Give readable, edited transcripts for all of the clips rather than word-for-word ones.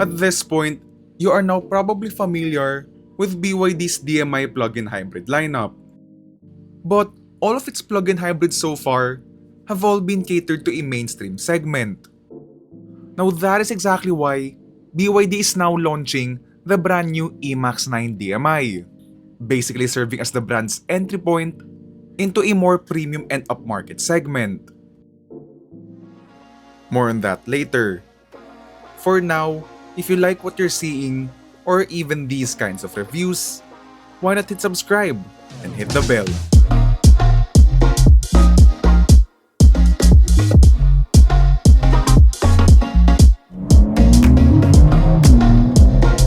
At this point, you are now probably familiar with BYD's DMI plug-in hybrid lineup. But all of its plug-in hybrids so far have all been catered to a mainstream segment. Now that is exactly why BYD is now launching the brand new eMAX 9 DMI, basically serving as the brand's entry point into a more premium and upmarket segment. More on that later. For now, if you like what you're seeing, or even these kinds of reviews, why not hit subscribe and hit the bell?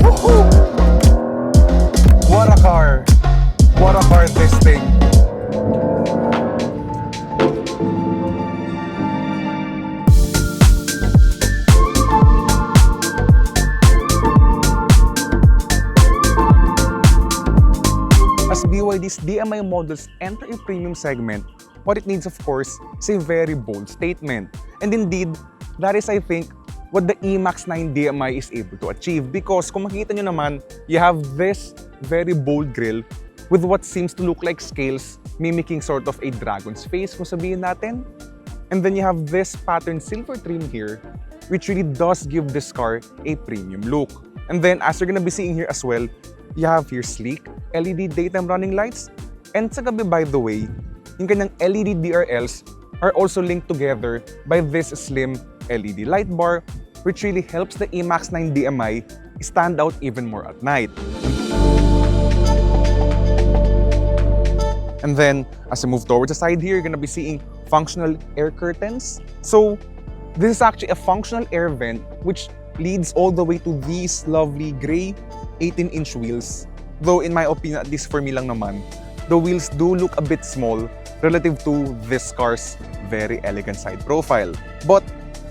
Woohoo! What a car! What a car this thing! As BYD's DMI models enter a premium segment, what it needs of course is a very bold statement. And indeed, that is I think what the eMAX 9 DMI is able to achieve because kung makikita nyo naman, you have this very bold grille with what seems to look like scales mimicking sort of a dragon's face kung sabihin natin. And then you have this patterned silver trim here which really does give this car a premium look. And then as you're gonna be seeing here as well, you have here sleek LED daytime running lights. And sa gabi, by the way, yung kanyang LED DRLs are also linked together by this slim LED light bar, which really helps the eMAX 9 DMI stand out even more at night. And then, as you move towards the side here, you're gonna be seeing functional air curtains. So, this is actually a functional air vent which leads all the way to these lovely gray 18-inch wheels. Though in my opinion, at least for me lang naman, the wheels do look a bit small relative to this car's very elegant side profile. But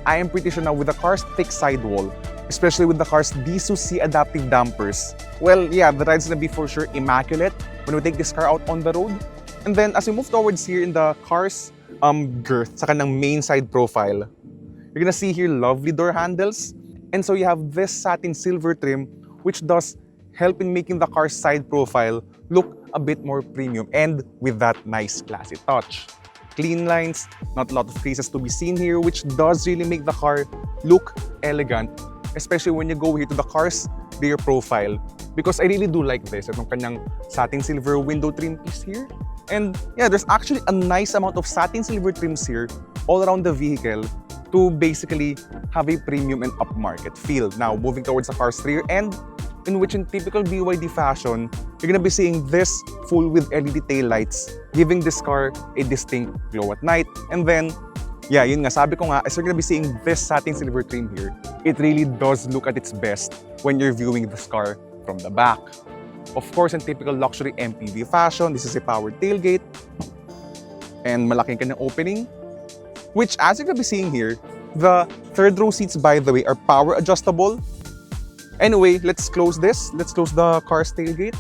I am pretty sure now with the car's thick sidewall, especially with the car's D2C adaptive dampers, well, yeah, the ride's gonna be for sure immaculate when we take this car out on the road. And then as we move towards here in the car's girth, sa kanang main side profile, you're gonna see here lovely door handles. And so you have this satin silver trim, which does help in making the car's side profile look a bit more premium and with that nice classy touch. Clean lines, not a lot of creases to be seen here, which does really make the car look elegant, especially when you go here to the car's rear profile. Because I really do like this, itong kanyang satin silver window trim piece here. And yeah, there's actually a nice amount of satin silver trims here all around the vehicle to basically have a premium and upmarket feel. Now, moving towards the car's rear end, in which in typical BYD fashion, you're gonna be seeing this full with LED taillights, giving this car a distinct glow at night. And then, yeah, yun nga, sabi ko nga, as you're gonna be seeing this satin silver trim here, it really does look at its best when you're viewing this car from the back. Of course, in typical luxury MPV fashion, this is a powered tailgate and malaking kanyang opening, which as you're gonna be seeing here, the third row seats, by the way, are power adjustable. Anyway, let's close this. Let's close the car's tailgate.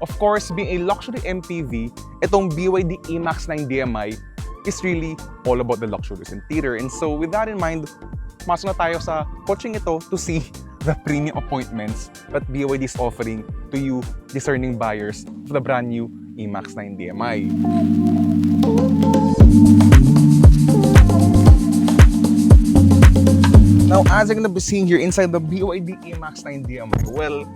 Of course, being a luxury MPV, itong BYD eMAX 9 DMI is really all about the luxurious interior. And so with that in mind, masok na tayo sa kotseng ito to see the premium appointments that BYD is offering to you discerning buyers for the brand new eMAX 9 DMI. Now, as you're gonna be seeing here inside the BYD eMAX 9 DMI, well,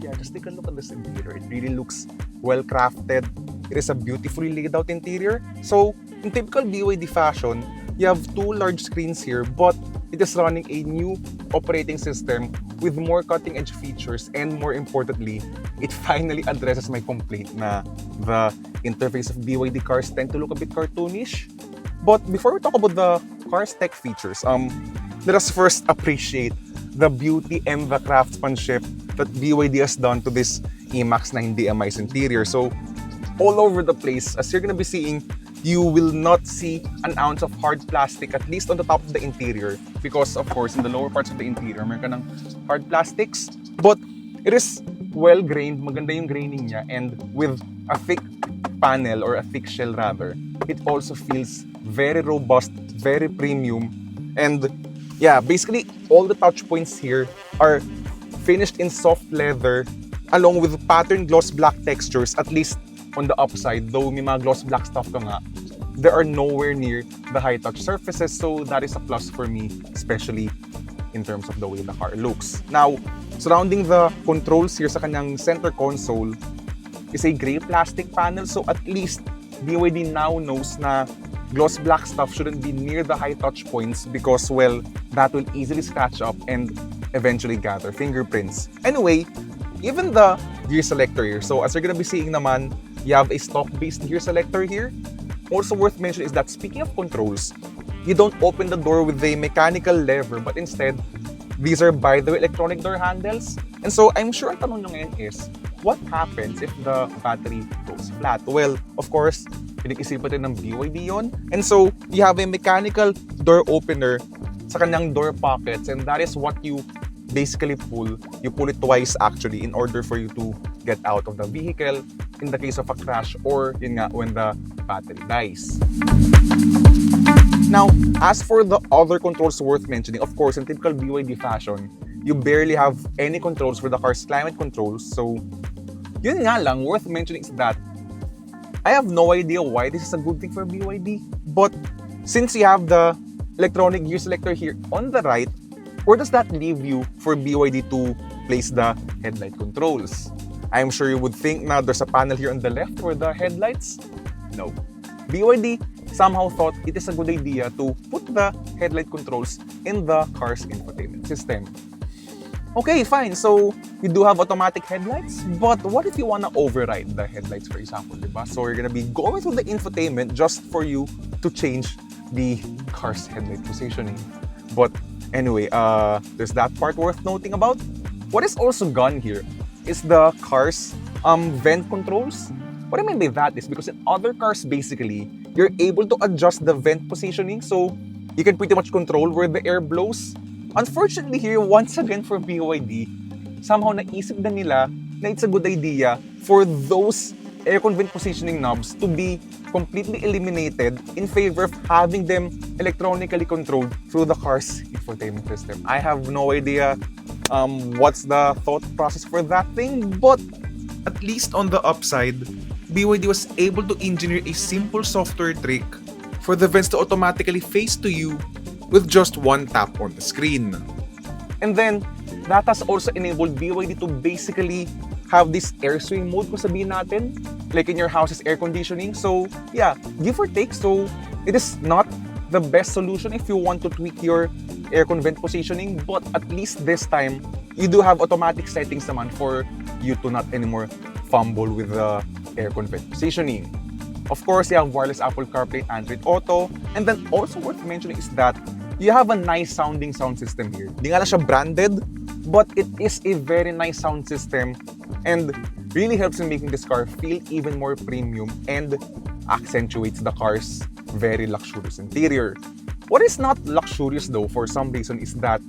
yeah, just take a look at this interior. It really looks well crafted. It is a beautifully laid out interior. So, in typical BYD fashion, you have two large screens here, but it is running a new operating system with more cutting-edge features, and more importantly, it finally addresses my complaint na the interface of BYD cars tend to look a bit cartoonish. But before we talk about the car's tech features, let us first appreciate the beauty and the craftsmanship that BYD has done to this eMAX 9 DMI's interior. So, all over the place, as you're gonna be seeing, you will not see an ounce of hard plastic, at least on the top of the interior. Because, of course, in the lower parts of the interior, meron ka ng hard plastics. But it is well-grained, maganda yung graining niya, and with a thick panel, or a thick shell rather, it also feels very robust, very premium, and yeah, basically all the touch points here are finished in soft leather along with patterned gloss black textures, at least on the upside. Though may mga gloss black stuff ka nga, they are nowhere near the high touch surfaces, so that is a plus for me, especially in terms of the way the car looks. Now, surrounding the controls here sa kanyang center console is a gray plastic panel, so at least BYD now knows na gloss black stuff shouldn't be near the high touch points because, well, that will easily scratch up and eventually gather fingerprints. Anyway, even the gear selector here, so as you're gonna be seeing naman, you have a stock-based gear selector here. Also worth mentioning is that speaking of controls, you don't open the door with a mechanical lever, but instead, these are by-the-way electronic door handles. And so, I'm sure ang tanong nyo ngayon is, what happens if the battery goes flat? Well, of course, pinag-isipan din ng BYD yon. And so, you have a mechanical door opener sa kanyang door pockets, and that is what you basically pull. You pull it twice actually in order for you to get out of the vehicle in the case of a crash or yun nga, when the battery dies. Now, as for the other controls worth mentioning, of course, in typical BYD fashion, you barely have any controls for the car's climate controls. So, yun nga lang, worth mentioning is that I have no idea why this is a good thing for BYD. But since you have the electronic gear selector here on the right, where does that leave you for BYD to place the headlight controls? I'm sure you would think na there's a panel here on the left for the headlights. No. BYD somehow thought it is a good idea to put the headlight controls in the car's infotainment system. Okay, fine. So, you do have automatic headlights, but what if you want to override the headlights, for example, diba? So, you're gonna be going through the infotainment just for you to change the car's headlight positioning. But anyway, there's that part worth noting about. What is also gone here is the car's vent controls. What I mean by that is because in other cars, basically, you're able to adjust the vent positioning, so you can pretty much control where the air blows. Unfortunately here, once again for BYD, somehow naisip na nila na it's a good idea for those aircon vent positioning knobs to be completely eliminated in favor of having them electronically controlled through the car's infotainment system. I have no idea what's the thought process for that thing, but at least on the upside, BYD was able to engineer a simple software trick for the vents to automatically face to you with just one tap on the screen. And then, that has also enabled BYD to basically have this air swing mode, kung sabihin natin, like in your house's air conditioning. So, yeah, give or take. So, it is not the best solution if you want to tweak your aircon vent positioning, but at least this time, you do have automatic settings naman for you to not anymore fumble with the aircon vent positioning. Of course, you have wireless Apple CarPlay, Android Auto, and then also worth mentioning is that you have a nice sounding sound system here. Di nga lang siya branded, but it is a very nice sound system and really helps in making this car feel even more premium and accentuates the car's very luxurious interior. What is not luxurious though, for some reason, is that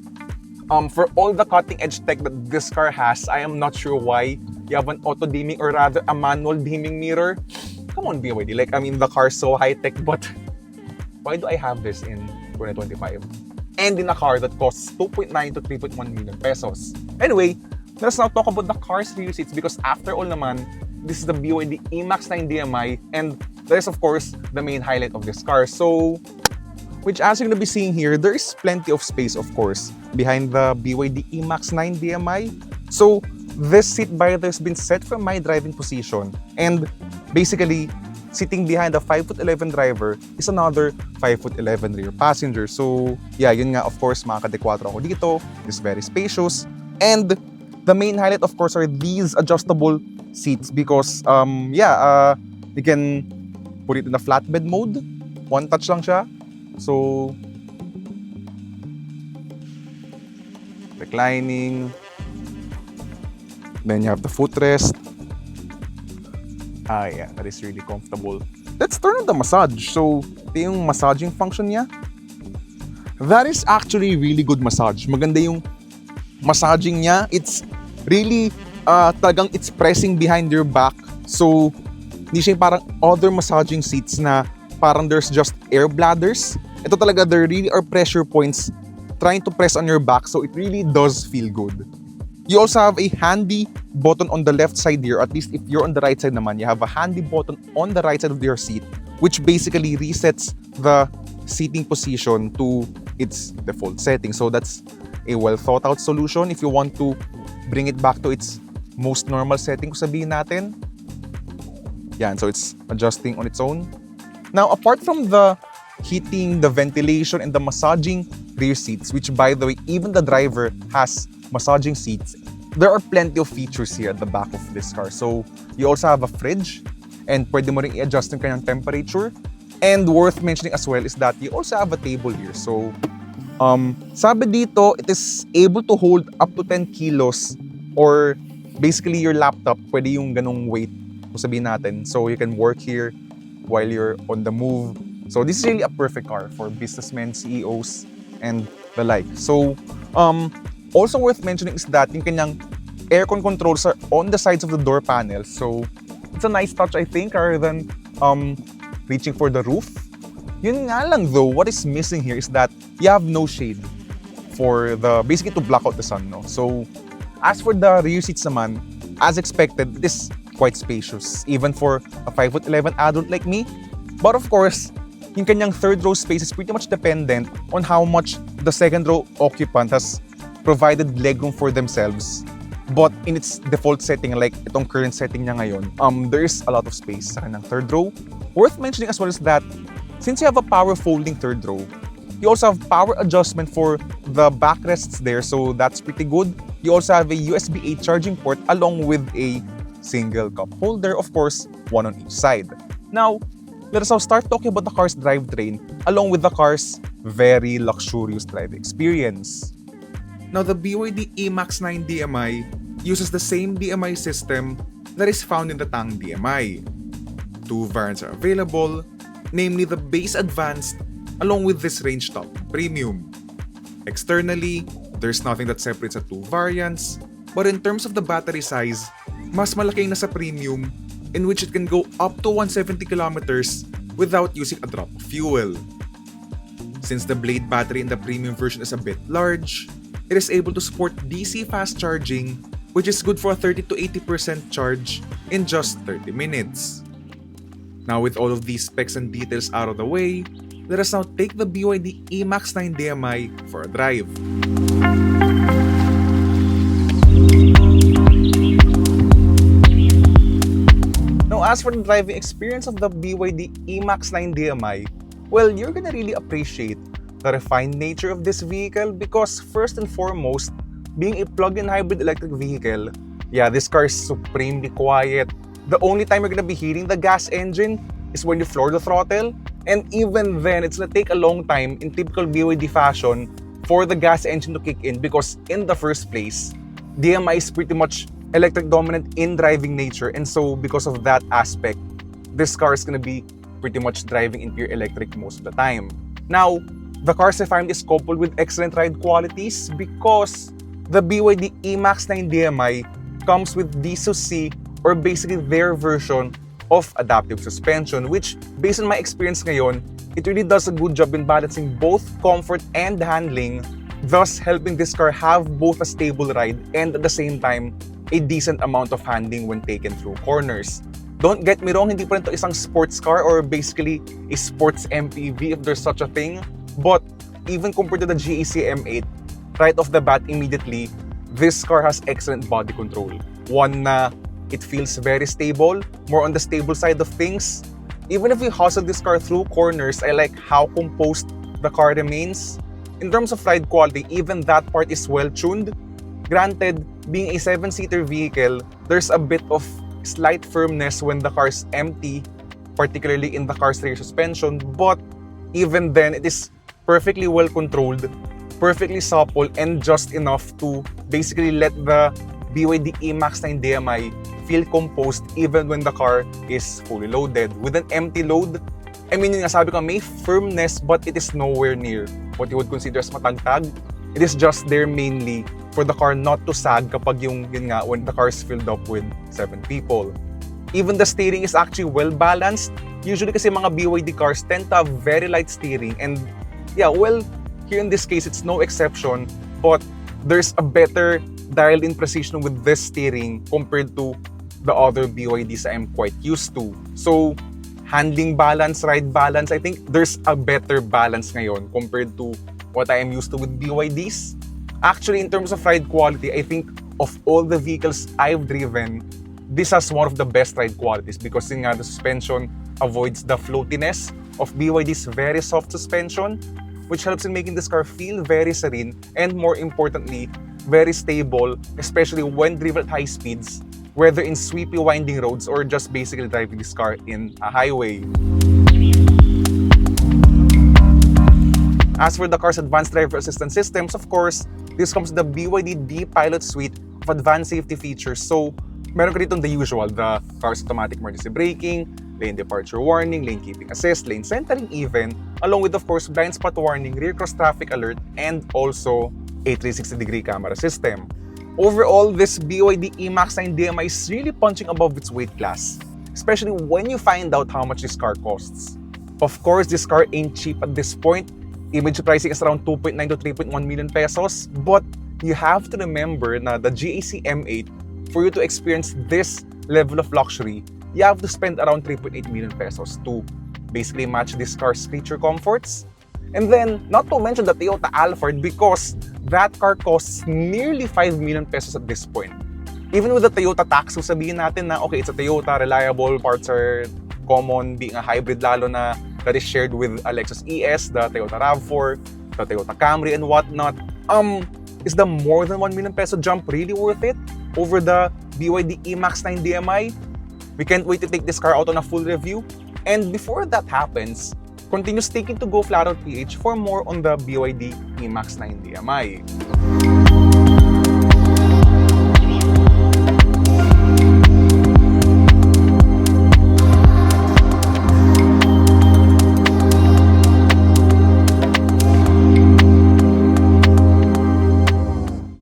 for all the cutting-edge tech that this car has, I am not sure why you have an auto-dimming or rather a manual dimming mirror. Come on, BYD. Like, I mean, the car's so high-tech, but why do I have this in 2025? And in a car that costs 2.9 to 3.1 million pesos. Anyway, let's now talk about the car's rear seats because after all naman, this is the BYD eMAX 9 DMI and that is of course the main highlight of this car. So, which as you're going to be seeing here, there is plenty of space of course behind the BYD eMAX 9 DMI. So, this seat by has been set from my driving position and basically sitting behind a 5'11" driver is another 5'11" rear passenger. So, yeah, yun nga, of course, makaka-dequatro ako dito. It's very spacious. And the main highlight, of course, are these adjustable seats because, you can put it in a flatbed mode. One touch lang siya. So, reclining. Then you have the footrest. Yeah, that is really comfortable. Let's turn on the massage. So, ito yung massaging function niya. That is actually really good massage. Maganda yung massaging niya. It's really, talagang it's pressing behind your back. So, hindi siya parang other massaging seats na parang there's just air bladders. Ito talaga, there really are pressure points trying to press on your back, so it really does feel good. You also have a handy button on the left side here, at least if you're on the right side naman, you have a handy button on the right side of your seat, which basically resets the seating position to its default setting. So that's a well thought out solution if you want to bring it back to its most normal setting, kung sabihin natin. Yan, so it's adjusting on its own. Now, apart from the heating, the ventilation, and the massaging rear seats, which by the way, even the driver has massaging seats, there are plenty of features here at the back of this car. So, you also have a fridge, and pwede mo rin i-adjust yung kanyang temperature. And worth mentioning as well is that you also have a table here. So, sabi dito, it is able to hold up to 10 kilos, or basically your laptop, pwede yung ganong weight, kung sabihin natin. So, you can work here while you're on the move. So, this is really a perfect car for businessmen, CEOs, and the like. So, also worth mentioning is that yung kanyang aircon controls are on the sides of the door panels. So, it's a nice touch, I think, rather than reaching for the roof. Yun nga lang though, what is missing here is that you have no shade for the, basically to block out the sun, no? So, as for the rear seats naman, as expected, it is quite spacious, even for a 5'11" adult like me. But of course, yung kanyang third row space is pretty much dependent on how much the second row occupant has provided legroom for themselves. But in its default setting, like itong current setting niya ngayon, there is a lot of space sa kanyang third row. Worth mentioning as well is that since you have a power folding third row, you also have power adjustment for the backrests there, so that's pretty good. You also have a USB-A charging port along with a single cup holder, of course, one on each side. Now, let us now start talking about the car's drivetrain along with the car's very luxurious drive experience. Now, the BYD eMAX 9 DMI uses the same DMI system that is found in the Tang DMI. Two variants are available, namely the Base Advanced along with this Range Top Premium. Externally, there's nothing that separates the two variants, but in terms of the battery size, mas malaki na sa Premium, in which it can go up to 170 kilometers without using a drop of fuel. Since the Blade battery in the Premium version is a bit large, it is able to support DC fast charging, which is good for a 30 to 80% charge in just 30 minutes. Now with all of these specs and details out of the way, let us now take the BYD eMAX 9 DMI for a drive. Now as for the driving experience of the BYD eMAX 9 DMI, well, you're gonna really appreciate the refined nature of this vehicle because first and foremost, being a plug-in hybrid electric vehicle, yeah, this car is supremely quiet. The only time you're gonna be hearing the gas engine is when you floor the throttle, and even then, it's gonna take a long time in typical BYD fashion for the gas engine to kick in because in the first place, DMI is pretty much electric dominant in driving nature, and so because of that aspect, this car is gonna be pretty much driving in pure electric most of the time. Now, the car's refinement is coupled with excellent ride qualities because the BYD eMAX 9 DMI comes with D2C, or basically their version of adaptive suspension, which based on my experience ngayon, it really does a good job in balancing both comfort and handling, thus helping this car have both a stable ride and at the same time, a decent amount of handling when taken through corners. Don't get me wrong, hindi pa rin ito isang sports car or basically a sports MPV if there's such a thing, but even compared to the GAC M8, right off the bat immediately, this car has excellent body control. One na it feels very stable, more on the stable side of things. Even if you hustle this car through corners, I like how composed the car remains. In terms of ride quality, even that part is well tuned. Granted, being a 7-seater vehicle, there's a bit of slight firmness when the car's empty, particularly in the car's rear suspension, but even then, it is perfectly well controlled, perfectly supple, and just enough to basically let the BYD eMAX 9 DMI feel composed even when the car is fully loaded. With an empty load, I mean, yung sabi ko, may firmness but it is nowhere near what you would consider as matagtag. It is just there mainly for the car not to sag kapag yun nga, when the car is filled up with 7 people. Even the steering is actually well balanced. Usually kasi mga BYD cars tend to have very light steering and yeah, well, Here in this case, it's no exception, but there's a better dialed-in precision with this steering compared to the other BYDs I'm quite used to. So, handling balance, ride balance, I think there's a better balance ngayon compared to what I am used to with BYDs. Actually, in terms of ride quality, I think of all the vehicles I've driven, this has one of the best ride qualities because the suspension avoids the floatiness of BYD's very soft suspension, which helps in making this car feel very serene and, more importantly, very stable, especially when driven at high speeds, whether in sweepy winding roads or just basically driving this car in a highway. As for the car's advanced driver assistance systems, of course, this comes with the BYD D-Pilot suite of advanced safety features. So, meron ka dito the usual, the car's automatic emergency braking, lane departure warning, lane keeping assist, lane centering even, along with, of course, blind spot warning, rear cross traffic alert, and also a 360-degree camera system. Overall, this BYD eMAX 9 DMI is really punching above its weight class, especially when you find out how much this car costs. Of course, this car ain't cheap at this point. Image pricing is around 2.9 to 3.1 million pesos, but you have to remember na the GAC M8, for you to experience this level of luxury, you have to spend around 3.8 million pesos to basically match this car's feature comforts. And then, not to mention the Toyota Alphard, because that car costs nearly 5 million pesos at this point. Even with the Toyota tax, so sabihin natin na okay, it's a Toyota, reliable, parts are common, being a hybrid lalo na that is shared with a Lexus ES, the Toyota RAV4, the Toyota Camry, and whatnot. Is the more than 1 million peso jump really worth it over the BYD eMAX 9 DMI? We can't wait to take this car out on a full review. And before that happens, continue sticking to Go Flat Out PH for more on the BYD eMAX 9 DMI.